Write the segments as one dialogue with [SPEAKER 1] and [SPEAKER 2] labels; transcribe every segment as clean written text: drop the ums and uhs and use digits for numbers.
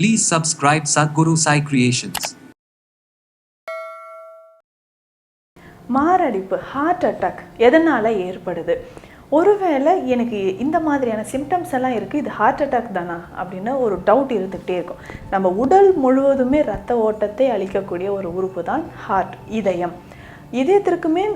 [SPEAKER 1] Please subscribe Sadhguru Sai Creations.
[SPEAKER 2] மாரடைப்பு heart attack எதனால் ஏற்படுது? ஒருவேளை எனக்கு இந்த மாதிரியான சிம்டம்ஸ் எல்லாம் இருக்குது, இது ஹார்ட் அட்டாக் தானா அப்படின்னு ஒரு டவுட் இருந்துகிட்டே இருக்கும். நம்ம உடல் முழுவதுமே இரத்த ஓட்டத்தை அளிக்கக்கூடிய ஒரு உறுப்பு தான் ஹார்ட், இதயம். இதயத்திற்குமே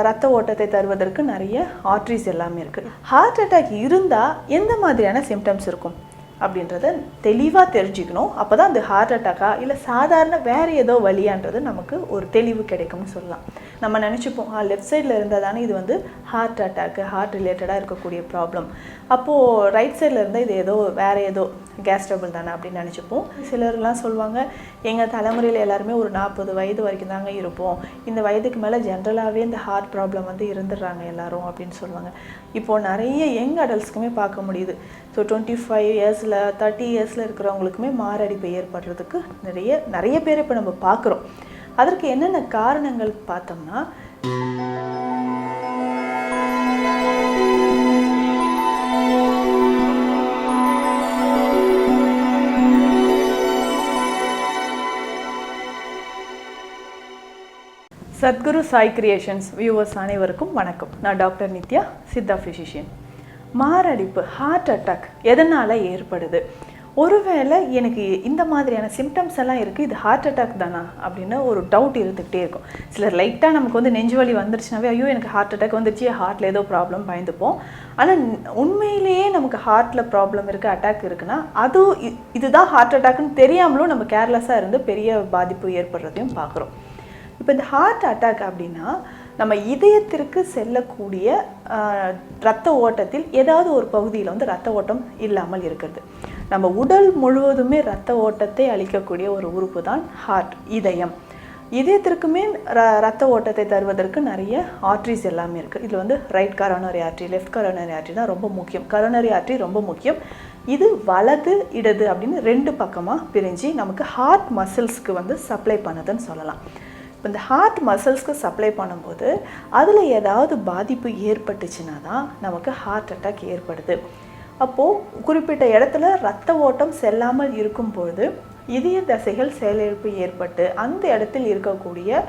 [SPEAKER 2] இரத்த ஓட்டத்தை தருவதற்கு நிறைய ஆர்ட்ரிஸ் எல்லாமே இருக்குது. ஹார்ட் அட்டாக் இருந்தால் எந்த மாதிரியான சிம்டம்ஸ் இருக்கும் அப்படின்றத தெளிவாக தெரிஞ்சுக்கணும். அப்போ தான் அது ஹார்ட் அட்டாக்கா இல்லை சாதாரண வேறு ஏதோ வலியான்றது நமக்கு ஒரு தெளிவு கிடைக்கும்னு சொல்லலாம். நம்ம நினச்சிப்போம் லெஃப்ட் சைடில் இருந்தால் தானே இது வந்து ஹார்ட் அட்டாக்கு, ஹார்ட் ரிலேட்டடாக இருக்கக்கூடிய ப்ராப்ளம், அப்போது ரைட் சைடில் இருந்தால் இது ஏதோ வேறு ஏதோ கேஸ் ட்ரபிள் தானே அப்படின்னு நினச்சிப்போம். சிலர்லாம் சொல்லுவாங்க, எங்கள் தலைமுறையில் எல்லாருமே ஒரு 40 வயது வரைக்கும் தாங்க இருப்போம், இந்த வயதுக்கு மேலே ஜென்ரலாகவே இந்த ஹார்ட் ப்ராப்ளம் வந்து இருந்துடுறாங்க எல்லாரும் அப்படின்னு சொல்லுவாங்க. இப்போது நிறைய யங் அடல்ட்ஸ்க்குமே பார்க்க முடியுது. ஸோ 25 இயர்ஸில் 30 இயர்ஸில் இருக்கிறவங்களுக்குமே மாரடைப்பு ஏற்படுறதுக்கு நிறைய பேர் இப்போ நம்ம பார்க்குறோம். அதற்கு என்னென்ன காரணங்கள் பார்த்தோம்னா, சத்குரு சாய் கிரியேஷன்ஸ் வியூவர்ஸ் அனைவருக்கும் வணக்கம். நான் டாக்டர் நித்யா, சித்தா ஃபிசிஷியன். மாரடைப்பு ஹார்ட் அட்டாக் எதனால் ஏற்படுது? ஒருவேளை எனக்கு இந்த மாதிரியான சிம்டம்ஸ் எல்லாம் இருக்குது, இது ஹார்ட் அட்டாக் தானா அப்படின்னு ஒரு டவுட் இருந்துகிட்டே இருக்கும். சிலர் லைட்டாக நமக்கு வந்து நெஞ்சு வலி வந்துருச்சுனாவே ஐயோ எனக்கு ஹார்ட் அட்டாக் வந்துருச்சு, ஹார்ட்டில் ஏதோ ப்ராப்ளம் பயந்துப்போம். ஆனால் உண்மையிலேயே நமக்கு ஹார்ட்டில் ப்ராப்ளம் இருக்குது, அட்டாக் இருக்குன்னா இதுதான் ஹார்ட் அட்டாக்னு தெரியாமலும் நம்ம கேர்லெஸ்ஸாக இருந்து பெரிய பாதிப்பு ஏற்படுறதையும் பார்க்குறோம். இப்போ இந்த ஹார்ட் அட்டாக் அப்படின்னா நம்ம இதயத்திற்கு செல்லக்கூடிய இரத்த ஓட்டத்தில் ஏதாவது ஒரு பகுதியில் வந்து இரத்த ஓட்டம் இல்லாமல் இருக்கிறது. நம்ம உடல் முழுவதுமே இரத்த ஓட்டத்தை அளிக்கக்கூடிய ஒரு உறுப்பு தான் ஹார்ட், இதயம். இதயத்திற்குமே இரத்த ஓட்டத்தை தருவதற்கு நிறைய ஆர்ட்ரிஸ் எல்லாமே இருக்குது. இதில் வந்து right coronary artery, left coronary artery தான் ரொம்ப முக்கியம். கரோனரி ஆர்ட்ரி ரொம்ப முக்கியம். இது வலது இடது அப்படின்னு 2 பக்கமாக பிரிஞ்சு நமக்கு ஹார்ட் மசில்ஸ்க்கு வந்து சப்ளை பண்ணுதுன்னு சொல்லலாம். இப்போ இந்த ஹார்ட் மசில்ஸ்க்கு சப்ளை பண்ணும்போது அதில் ஏதாவது பாதிப்பு ஏற்பட்டுச்சுன்னா தான் நமக்கு ஹார்ட் அட்டாக் ஏற்படுது. அப்போது குறிப்பிட்ட இடத்துல இரத்த ஓட்டம் செல்லாமல் இருக்கும்பொழுது இதய தசைகள் செயலிழப்பு ஏற்பட்டு அந்த இடத்தில் இருக்கக்கூடிய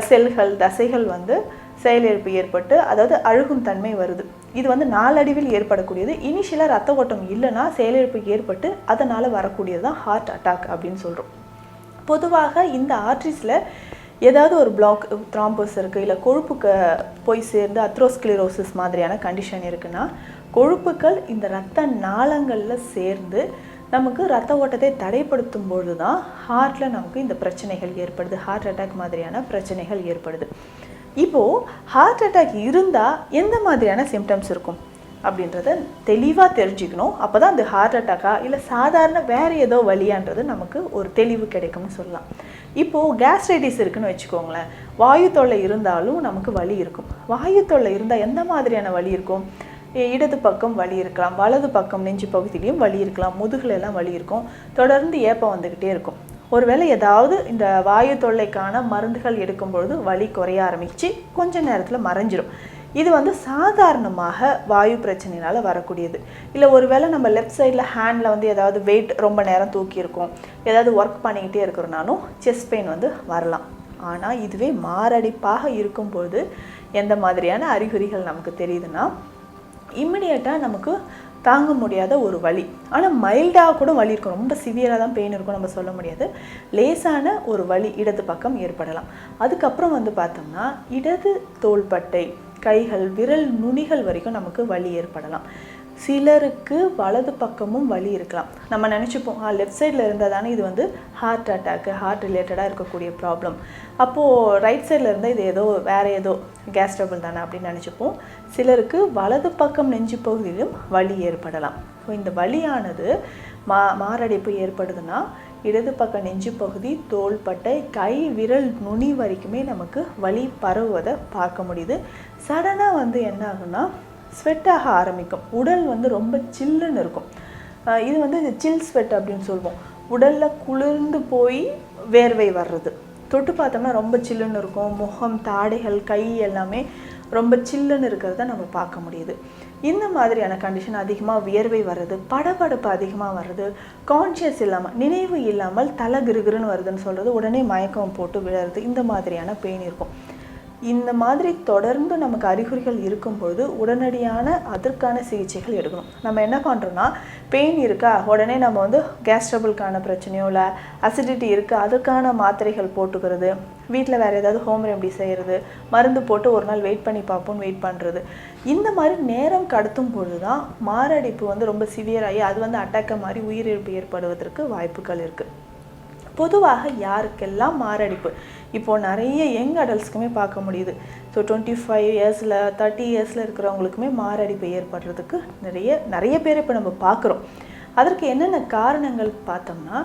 [SPEAKER 2] செல்கள், தசைகள் வந்து செயலிழப்பு ஏற்பட்டு, அதாவது அழுகும் தன்மை வருது. இது வந்து நாளடைவில் ஏற்படக்கூடியது. இனிஷியலாக இரத்த ஓட்டம் இல்லைன்னா செயலிழப்பு ஏற்பட்டு அதனால் வரக்கூடியது தான் ஹார்ட் அட்டாக் அப்படின்னு சொல்கிறோம். பொதுவாக இந்த ஆர்ட்ரிஸில் ஏதாவது ஒரு பிளாக், த்ராம்போஸ் இருக்குது, இல்லை கொழுப்புக்கு போய் சேர்ந்து அத்ரோஸ்க்ளிரோசிஸ் மாதிரியான கண்டிஷன் இருக்குன்னா கொழுப்புக்கள் இந்த இரத்த நாளங்களில் சேர்ந்து நமக்கு இரத்த ஓட்டத்தை தடைப்படுத்தும் பொழுது தான் ஹார்ட்டில் நமக்கு இந்த பிரச்சனைகள் ஏற்படுது, ஹார்ட் அட்டாக் மாதிரியான பிரச்சனைகள் ஏற்படுது. இப்போது ஹார்ட் அட்டாக் இருந்தால் எந்த மாதிரியான சிம்டம்ஸ் இருக்கும் அப்படின்றத தெளிவாக தெரிஞ்சுக்கணும். அப்போ தான் அது ஹார்ட் அட்டாக்கா இல்லை சாதாரண வேறு ஏதோ வலியான்றது நமக்கு ஒரு தெளிவு கிடைக்கும்னு சொல்லலாம். இப்போது கேஸ்ட்ரைட்டிஸ் இருக்குதுன்னு வச்சுக்கோங்களேன், வாயு தொல்லை இருந்தாலும் நமக்கு வலி இருக்கும். வாயு தொல்லை இருந்தால் எந்த மாதிரியான வலி இருக்கும்? இடது பக்கம் வலி இருக்கலாம், வலது பக்கம் நெஞ்சு பகுதியிலையும் வலி இருக்கலாம், முதுகுலெல்லாம் வலி இருக்கும், தொடர்ந்து ஏப்பம் வந்துக்கிட்டே இருக்கும். ஒருவேளை ஏதாவது இந்த வாயு தொல்லைக்கான மருந்துகள் எடுக்கும் பொழுது வலி குறைய ஆரம்பித்து கொஞ்ச நேரத்தில் மறைஞ்சிரும். இது வந்து சாதாரணமாக வாயு பிரச்சனையினால் வரக்கூடியது. இல்லை ஒருவேளை நம்ம லெஃப்ட் சைடில் ஹேண்டில் வந்து ஏதாவது வெயிட் ரொம்ப நேரம் தூக்கியிருக்கோம், ஏதாவது ஒர்க் பண்ணிக்கிட்டே இருக்கிறனாலும் செஸ்ட் பெயின் வந்து வரலாம். ஆனால் இதுவே மாரடைப்பாக இருக்கும்பொழுது எந்த மாதிரியான அறிகுறிகள் நமக்கு தெரியுதுன்னா, இம்மிடியேட்டாக நமக்கு தாங்க முடியாத ஒரு வலி, ஆனால் மைல்டாக கூட வலி இருக்கும், ரொம்ப சிவியராக தான் பெயின் இருக்கும் நம்ம சொல்ல முடியாது, லேசான ஒரு வலி இடது பக்கம் ஏற்படலாம். அதுக்கப்புறம் வந்து பார்த்தோம்னா இடது தோள்பட்டை, கைகள், விரல் நுனிகள் வரைக்கும் நமக்கு வலி ஏற்படலாம். சிலருக்கு வலது பக்கமும் வலி இருக்கலாம். நம்ம நினச்சிப்போம் லெஃப்ட் சைடில் இருந்தால் தானே இது வந்து ஹார்ட் அட்டாக்கு, ஹார்ட் ரிலேட்டடாக இருக்கக்கூடிய ப்ராப்ளம், அப்போது ரைட் சைடில் இருந்தால் இது ஏதோ வேறு ஏதோ கேஸ் ட்ரபிள் தானே அப்படின்னு நினச்சிப்போம். சிலருக்கு வலது பக்கம் நெஞ்சு பகுதியிலும் வலி ஏற்படலாம். ஸோ இந்த வலியானது மாரடைப்பு ஏற்படுதுன்னா இடது பக்க நெஞ்சு பகுதி, தோள்பட்டை, கை, விரல் நுனி வரைக்குமே நமக்கு வலி பரவுவதை பார்க்க முடியுது. சடனாக வந்து என்ன ஆகுன்னா ஸ்வெட் ஆக ஆரம்பிக்கும். உடல் வந்து ரொம்ப சில்லுன்னு இருக்கும். இது வந்து சில் ஸ்வெட் அப்படின்னு சொல்லுவோம். உடலில் குளிர்ந்து போய் வேர்வை வர்றது. தொட்டு பார்த்தோம்னா ரொம்ப சில்லுன்னு இருக்கும். முகம், தாடைகள், கை எல்லாமே ரொம்ப சில்லுன்னு இருக்கிறத நம்ம பார்க்க முடியுது. இந்த மாதிரியான கண்டிஷன் அதிகமாக வியர்வை வர்றது, படபடப்பு அதிகமாக வர்றது, கான்ஷியஸ் இல்லாமல் நினைவு இல்லாமல் தலை கிருகிருன்னு வருதுன்னு சொல்கிறது, உடனே மயக்கம் போட்டு விழுறது, இந்த மாதிரியான பெயின் இருக்கும். இந்த மாதிரி தொடர்ந்து நமக்கு அறிகுறிகள் இருக்கும்பொழுது உடனடியான அதற்கான சிகிச்சைகள் எடுக்கணும். நம்ம என்ன பண்ணுறோன்னா, பெயின் இருக்கா உடனே நம்ம வந்து கேஸ் ட்ரபிளுக்கான பிரச்சனையோ இல்லை அசிடிட்டி இருக்கா அதுக்கான மாத்திரைகள் போட்டுக்கிறது, வீட்டில் வேறு ஏதாவது ஹோம் ரெமெடி செய்கிறது, மருந்து போட்டு ஒரு நாள் வெயிட் பண்ணி பார்ப்போம்னு வெயிட் பண்ணுறது. இந்த மாதிரி நேரம் கடத்தும் பொழுது தான் மாரடைப்பு வந்து ரொம்ப சிவியராகி அது வந்து அட்டாக்க மாதிரி உயிரிழப்பு ஏற்படுவதற்கு வாய்ப்புகள் இருக்குது. பொதுவாக யாருக்கெல்லாம் மாரடைப்பு இப்போது நிறைய யங் அடல்ட்ஸ்க்குமே பார்க்க முடியுது. ஸோ 25 இயர்ஸில் 30 இயர்ஸில் இருக்கிறவங்களுக்குமே மாரடைப்பு ஏற்படுறதுக்கு நிறைய பேர் இப்போ நம்ம பார்க்குறோம். அதற்கு என்னென்ன காரணங்கள் பார்த்தோம்னா,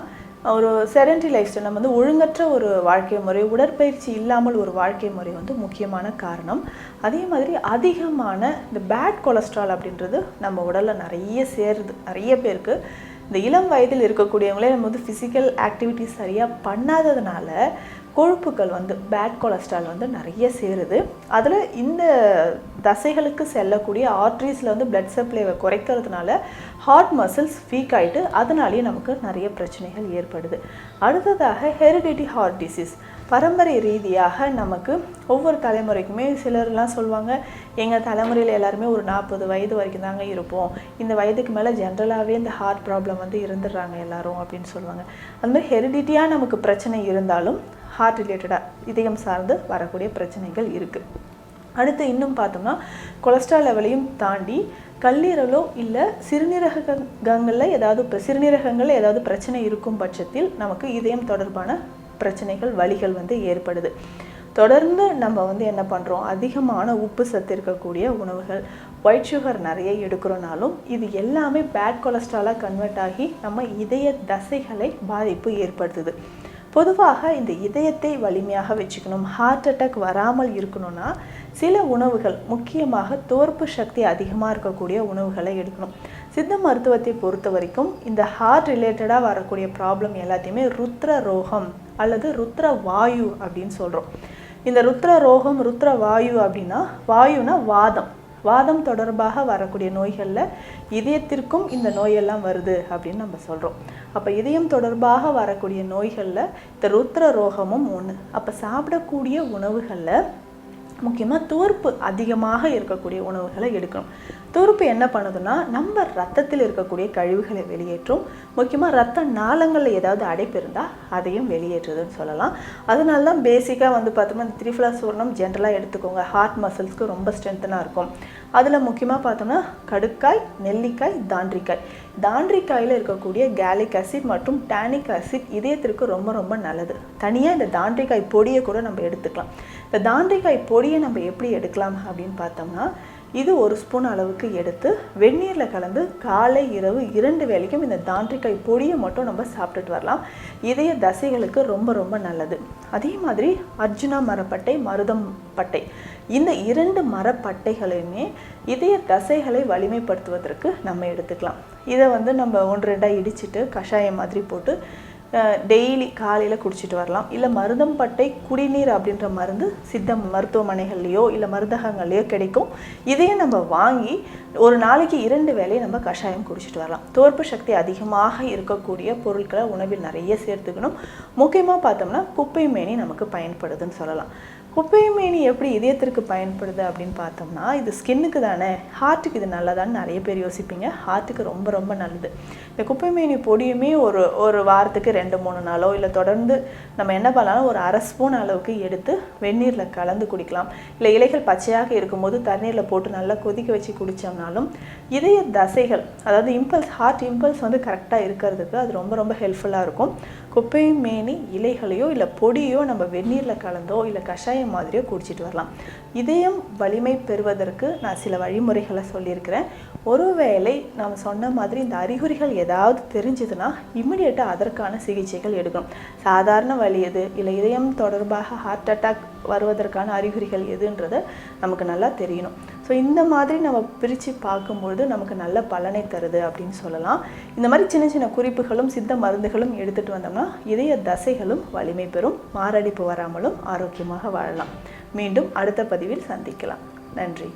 [SPEAKER 2] ஒரு செடென்டரி லைஃப் ஸ்டைல், நம்ம வந்து ஒழுங்கற்ற ஒரு வாழ்க்கை முறை, உடற்பயிற்சி இல்லாமல் ஒரு வாழ்க்கை முறை வந்து முக்கியமான காரணம். அதே மாதிரி அதிகமான இந்த பேட் கொலஸ்ட்ரால் அப்படின்றது நம்ம உடலில் நிறைய சேருது. நிறைய பேருக்கு இந்த இளம் வயதில் இருக்கக்கூடியவங்களே நம்ம வந்து ஃபிசிக்கல் ஆக்டிவிட்டிஸ் சரியாக பண்ணாததுனால கொழுப்புகள் வந்து பேட் கொலஸ்ட்ரால் வந்து நிறைய சேருது. அதில் இந்த தசைகளுக்கு செல்லக்கூடிய ஆர்ட்ரிஸில் வந்து பிளட் சப்ளைவை குறைக்கிறதுனால ஹார்ட் மசில்ஸ் வீக் ஆகிட்டு அதனாலேயே நமக்கு நிறைய பிரச்சனைகள் ஏற்படுது. அடுத்ததாக ஹெரிடிட்டி ஹார்ட் டிசீஸ், பரம்பரை ரீதியாக நமக்கு ஒவ்வொரு தலைமுறைக்குமே சிலர்லாம் சொல்லுவாங்க, எங்கள் தலைமுறையில் எல்லாருமே ஒரு 40 வயது வரைக்கும் தாங்க இருப்போம், இந்த வயதுக்கு மேலே ஜென்ரலாகவே இந்த ஹார்ட் ப்ராப்ளம் வந்து இருந்துடுறாங்க எல்லாரும் அப்படின்னு சொல்லுவாங்க. அது மாதிரி ஹெரிடிட்டியாக நமக்கு பிரச்சனை இருந்தாலும் ஹார்ட் ரிலேட்டடாக இதயம் சார்ந்து வரக்கூடிய பிரச்சனைகள் இருக்குது. அடுத்து இன்னும் பார்த்தோம்னா, கொலஸ்ட்ரால் லெவலையும் தாண்டி கல்லீரலோ இல்லை சிறுநீரகங்களில் ஏதாவது பிரச்சனை இருக்கும் பட்சத்தில் நமக்கு இதயம் தொடர்பான பிரச்சனைகள் வலிகள் வந்து ஏற்படுது. தொடர்ந்து நம்ம வந்து என்ன பண்ணுறோம், அதிகமான உப்பு சத்து இருக்கக்கூடிய உணவுகள், ஒயிட் சுகர் நிறைய எடுக்கிறோனாலும் இது எல்லாமே பேட் கொலஸ்ட்ராலாக கன்வெர்ட் ஆகி நம்ம இதய தசைகளை பாதிப்பு ஏற்படுத்துது. பொதுவாக இந்த இதயத்தை வலிமையாக வச்சுக்கணும், ஹார்ட் அட்டாக் வராமல் இருக்கணும்னா சில உணவுகள், முக்கியமாக தோற்பு சக்தி அதிகமாக இருக்கக்கூடிய உணவுகளை எடுக்கணும். சித்த மருத்துவத்தை பொறுத்த வரைக்கும் இந்த ஹார்ட் ரிலேட்டடாக வரக்கூடிய ப்ராப்ளம் எல்லாத்தையுமே ருத்ர ரோகம் அல்லது ருத்ர வாயு அப்படின்னு சொல்கிறோம். இந்த ருத்ர ரோகம் ருத்ர வாயு அப்படின்னா, வாயுனா வாதம் தொடர்பாக வரக்கூடிய நோய்களில் இதயத்திற்கும் இந்த நோயெல்லாம் வருது அப்படின்னு நம்ம சொல்கிறோம். அப்போ இதயம் தொடர்பாக வரக்கூடிய நோய்களில் இந்த ருத்ர ரோகமும் ஒன்று. அப்போ சாப்பிடக்கூடிய உணவுகளில் முக்கியமாக தோற்பு அதிகமாக இருக்கக்கூடிய உணவுகளை எடுக்கணும். தோற்பு என்ன பண்ணுதுன்னா, நம்ம ரத்தத்தில் இருக்கக்கூடிய கழிவுகளை வெளியேற்றும். முக்கியமாக ரத்த நாளங்களில் ஏதாவது அடைப்பு இருந்தால் அதையும் வெளியேற்றுதுன்னு சொல்லலாம். அதனால தான் பேசிக்காக வந்து பார்த்தோம்னா இந்த திரிஃபலா சூர்ணம் ஜென்ரலாக எடுத்துக்கோங்க, ஹார்ட் மசில்ஸ்க்கு ரொம்ப ஸ்ட்ரென்த்தனாக இருக்கும். அதில் முக்கியமாக பார்த்தோம்னா கடுக்காய், நெல்லிக்காய், தாண்டிக்காயில் இருக்கக்கூடிய கேலிக் ஆசிட் மற்றும் டானிக் ஆசிட் இதயத்திற்கு ரொம்ப ரொம்ப நல்லது. தனியாக இந்த தாண்டிக்காய் பொடியை கூட நம்ம எடுத்துக்கலாம். இந்த தாண்டிக்காய் பொடியை நம்ம எப்படி எடுக்கலாம் அப்படின்னு பார்த்தோம்னா, இது 1 ஸ்பூன் அளவுக்கு எடுத்து வெந்நீரில் கலந்து காலை இரவு 2 வேளைக்கும் இந்த தாண்டிக்காய் பொடியை மட்டும் நம்ம சாப்பிட்டுட்டு வரலாம். இதய தசைகளுக்கு ரொம்ப ரொம்ப நல்லது. அதே மாதிரி அர்ஜுனா மரப்பட்டை, மருதம் பட்டை, இந்த 2 மரப்பட்டைகளையுமே இதய தசைகளை வலிமைப்படுத்துவதற்கு நம்ம எடுத்துக்கலாம். இதை வந்து நம்ம 1-2 இடிச்சிட்டு கஷாயம் மாதிரி போட்டு டெய்லி காலையில் குடிச்சிட்டு வரலாம். இல்லை மருதம்பட்டை குடிநீர் அப்படின்ற மருந்து சித்த மருத்துவமனைகள்லையோ இல்லை மருந்தகங்கள்லையோ கிடைக்கும். இதையும் நம்ம வாங்கி ஒரு நாளைக்கு 2 வேளையை நம்ம கஷாயம் குடிச்சிட்டு வரலாம். தோற்பு சக்தி அதிகமாக இருக்கக்கூடிய பொருட்களை உணவில் நிறைய சேர்த்துக்கணும். முக்கியமாக பார்த்தோம்னா குப்பை மேனி நமக்கு பயன்படுதுன்னு சொல்லலாம். குப்பை மேனி எப்படி இதயத்திற்கு பயன்படுது அப்படின்னு பார்த்தோம்னா, இது ஸ்கின்னுக்கு தானே, ஹார்ட்டுக்கு இது நல்லதான்னு நிறைய பேர் யோசிப்பீங்க. ஹார்ட்டுக்கு ரொம்ப ரொம்ப நல்லது. இந்த குப்பை மேனி பொடியுமே ஒரு வாரத்துக்கு 2-3 நாளோ இல்லை தொடர்ந்து நம்ம என்ன பண்ணலாம், ஒரு 1/2 ஸ்பூன் அளவுக்கு எடுத்து வெந்நீரில் கலந்து குடிக்கலாம். இல்லை இலைகள் பச்சையாக இருக்கும்போது தண்ணீரில் போட்டு நல்லா கொதிக்க வச்சு குடித்தோம்னாலும் இதய தசைகள், அதாவது ஹார்ட் இம்பல்ஸ் வந்து கரெக்டாக இருக்கிறதுக்கு அது ரொம்ப ரொம்ப ஹெல்ப்ஃபுல்லாக இருக்கும். குப்பை மேனி இலைகளையோ இல்லை பொடியோ நம்ம வெந்நீரில் கலந்தோ இல்லை கஷாயம் மாதிரியோ குடிச்சிட்டு வரலாம். இதயம் வலிமை பெறுவதற்கு நான் சில வழிமுறைகளை சொல்லியிருக்கிறேன். ஒருவேளை நாம் சொன்ன மாதிரி இந்த அறிகுறிகள் ஏதாவது தெரிஞ்சதுன்னா இம்மிடியேட்டாக அதற்கான சிகிச்சைகள் எடுக்கணும். சாதாரண வலி எது, இல்லை இதயம் தொடர்பாக ஹார்ட் அட்டாக் வருவதற்கான அறிகுறிகள் எதுன்றது நமக்கு நல்லா தெரியணும். ஸோ இந்த மாதிரி நம்ம பிரித்து பார்க்கும்பொழுது நமக்கு நல்ல பலனை தருது அப்படின்னு சொல்லலாம். இந்த மாதிரி சின்ன சின்ன குறிப்புகளும் சித்த மருந்துகளும் எடுத்துகிட்டு வந்தோம்னா இதய தசைகளும் வலிமை பெறும், மாரடைப்பு வராமலும் ஆரோக்கியமாக வாழலாம். மீண்டும் அடுத்த பதிவில் சந்திக்கலாம். நன்றி.